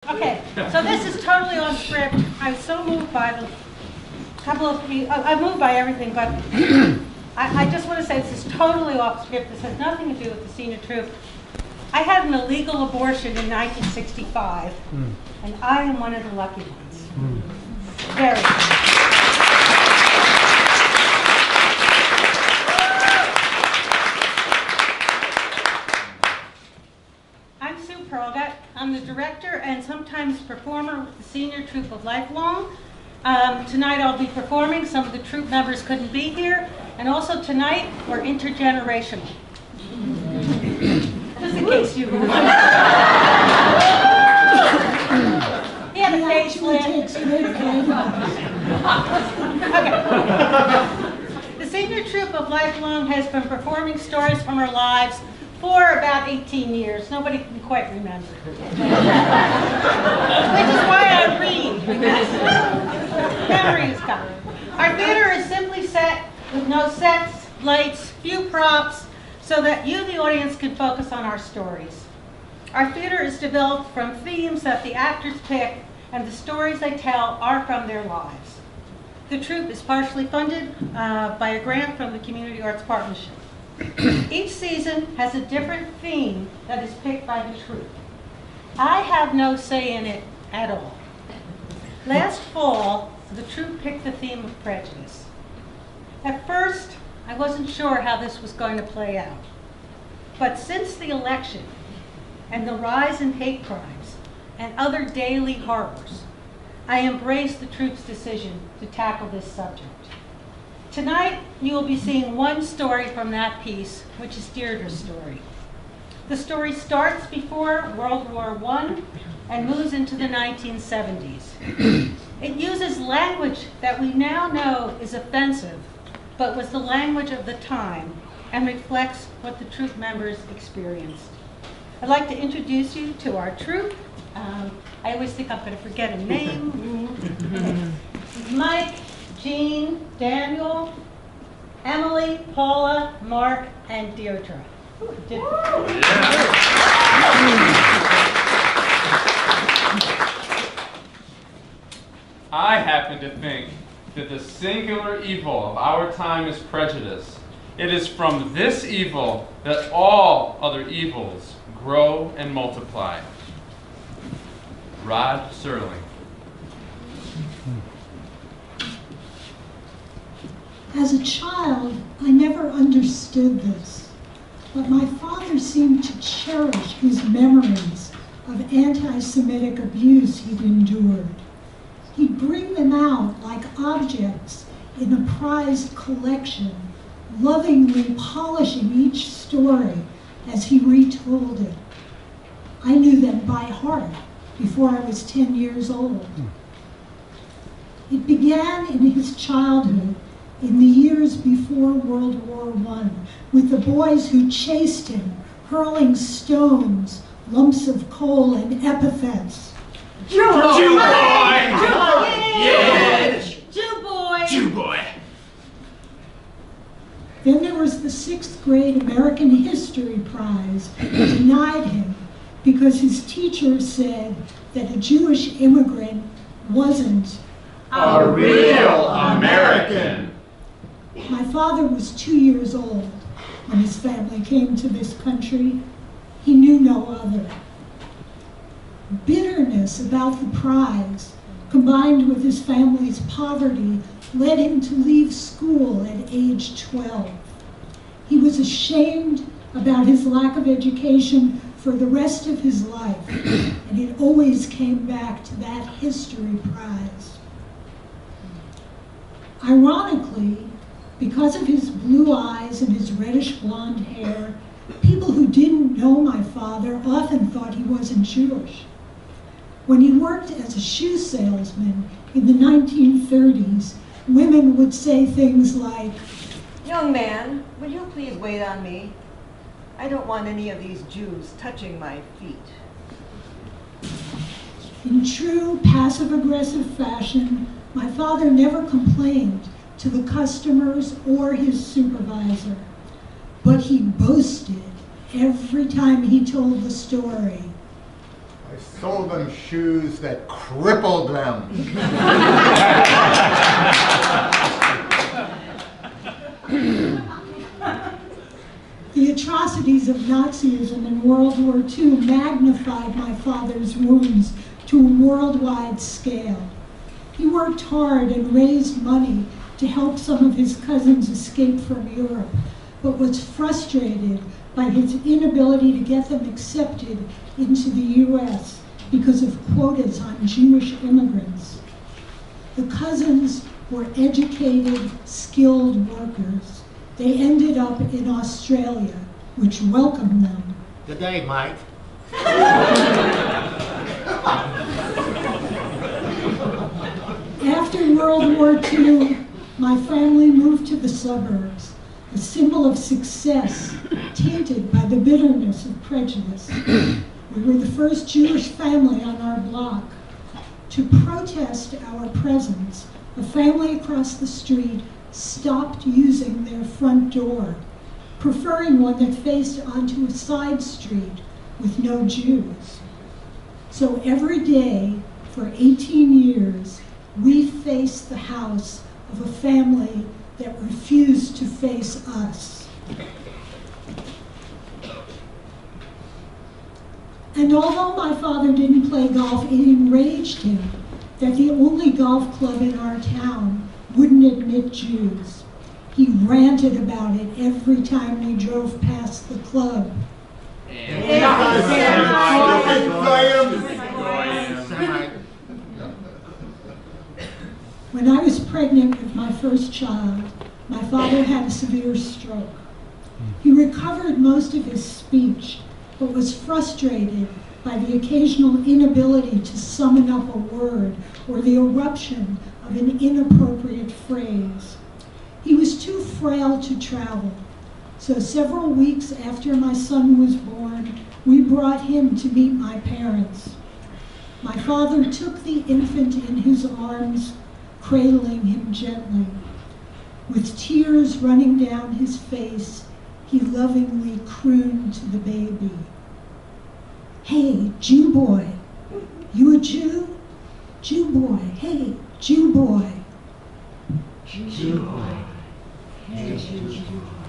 Okay, so this is totally on script. I was so moved by the couple of people. I'm moved by everything, but I just want to say this is totally off script. This has nothing to do with the Senior Troupe. I had an illegal abortion in 1965, and I am one of the lucky ones. Very. I'm Sue Perlgut. I'm the director and sometimes performer with the Senior Troupe of Lifelong. Tonight I'll be performing. Some of the troupe members couldn't be here. And also tonight we're intergenerational. Just in case you were wondering. He had a facelift. Okay. The Senior Troupe of Lifelong has been performing stories from our lives for about 18 years. Nobody can quite remember. Which is why I read, because memory is gone. Our theater is simply set with no sets, lights, few props, so that you, the audience, can focus on our stories. Our theater is developed from themes that the actors pick, and the stories they tell are from their lives. The troupe is partially funded by a grant from the Community Arts Partnership. Each season has a different theme that is picked by the troupe. I have no say in it at all. Last fall, the troupe picked the theme of Prejudice. At first, I wasn't sure how this was going to play out. But since the election and the rise in hate crimes and other daily horrors, I embraced the troupe's decision to tackle this subject. Tonight, you will be seeing one story from that piece, which is Deirdre's story. The story starts before World War I and moves into the 1970s. It uses language that we now know is offensive, but was the language of the time and reflects what the troupe members experienced. I'd like to introduce you to our troupe. I always think I'm going to forget a name. Mike, Jean, Daniel, Emily, Paula, Mark, and Deirdre. I happen to think that the singular evil of our time is prejudice. It is from this evil that all other evils grow and multiply. Rod Serling. As a child, I never understood this, but my father seemed to cherish his memories of anti-Semitic abuse he'd endured. He'd bring them out like objects in a prized collection, lovingly polishing each story as he retold it. I knew them by heart before I was 10 years old. It began in his childhood, in the years before World War I, with the boys who chased him, hurling stones, lumps of coal, and epithets. Jew boy! Jew boy! Yeah! Jew boy! Jew boy! Then there was the 6th grade American History Prize denied him because his teacher said that a Jewish immigrant wasn't A real American! My father was 2 years old when his family came to this country. He knew no other. Bitterness about the prize, combined with his family's poverty, led him to leave school at age 12. He was ashamed about his lack of education for the rest of his life, and it always came back to that history prize. Ironically, because of his blue eyes and his reddish blonde hair, people who didn't know my father often thought he wasn't Jewish. When he worked as a shoe salesman in the 1930s, women would say things like, "Young man, will you please wait on me? I don't want any of these Jews touching my feet." In true passive-aggressive fashion, my father never complained to the customers or his supervisor, but he boasted every time he told the story. I sold them shoes that crippled them. The atrocities of Nazism in World War II magnified my father's wounds to a worldwide scale. He worked hard and raised money to help some of his cousins escape from Europe, but was frustrated by his inability to get them accepted into the U.S. because of quotas on Jewish immigrants. The cousins were educated, skilled workers. They ended up in Australia, which welcomed them. Good day, Mike. After World War II, my family moved to the suburbs, a symbol of success tainted by the bitterness of prejudice. We were the first Jewish family on our block. To protest our presence, a family across the street stopped using their front door, preferring one that faced onto a side street with no Jews. So every day for 18 years, we faced the house of a family that refused to face us. And although my father didn't play golf, it enraged him that the only golf club in our town wouldn't admit Jews. He ranted about it every time we drove past the club. When I was pregnant with my first child, my father had a severe stroke. He recovered most of his speech, but was frustrated by the occasional inability to summon up a word or the eruption of an inappropriate phrase. He was too frail to travel, so several weeks after my son was born, we brought him to meet my parents. My father took the infant in his arms, cradling him gently. With tears running down his face, he lovingly crooned to the baby. "Hey, Jew boy, you a Jew? Jew boy, hey, Jew boy." Jew boy. Hey, Jew boy.